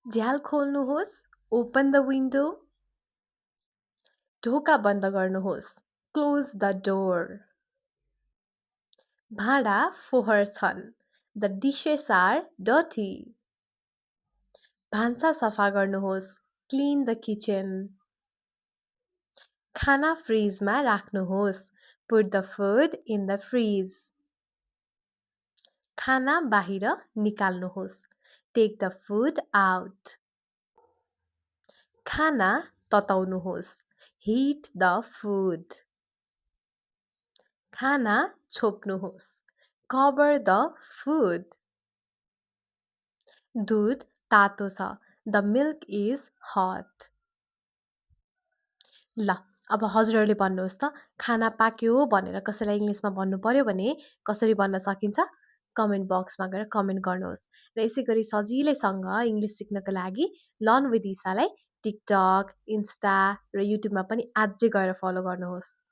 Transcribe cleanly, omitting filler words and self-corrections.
झ्याल खोल्नुहोस्, open the window. ढोका बन्द गर्नुहोस्, क्लोज द डोर. भाँडा फोहोर छन्, द डिसेस आर डर्टी. भान्सा सफा गर्नुहोस्, क्लिन द किचन. खाना फ्रिजमा राख्नुहोस्, put the food in the fridge. खाना बाहिर निकाल्नुहोस्, टेक द फुड आउट. खाना तताउनुहोस्, हिट द फुड. खाना छोप्नुहोस्, कभर द फुड. दूध तातो छ, द मिल्क इज हट. ल अब हजुरहरूले भन्नुहोस् त खाना पाक्यो भनेर कसैलाई इङ्ग्लिसमा भन्नु पर्यो भने कसरी भन्न सकिन्छ कमेन्ट बक्समा गएर कमेन्ट गर्नुहोस् र यसै गरी सजिलैसँग इङ्ग्लिस सिक्नको लागि लर्न विथ ईसालाई टिकटक, इन्स्टा र युट्युबमा पनि अझै गएर फलो गर्नुहोस्.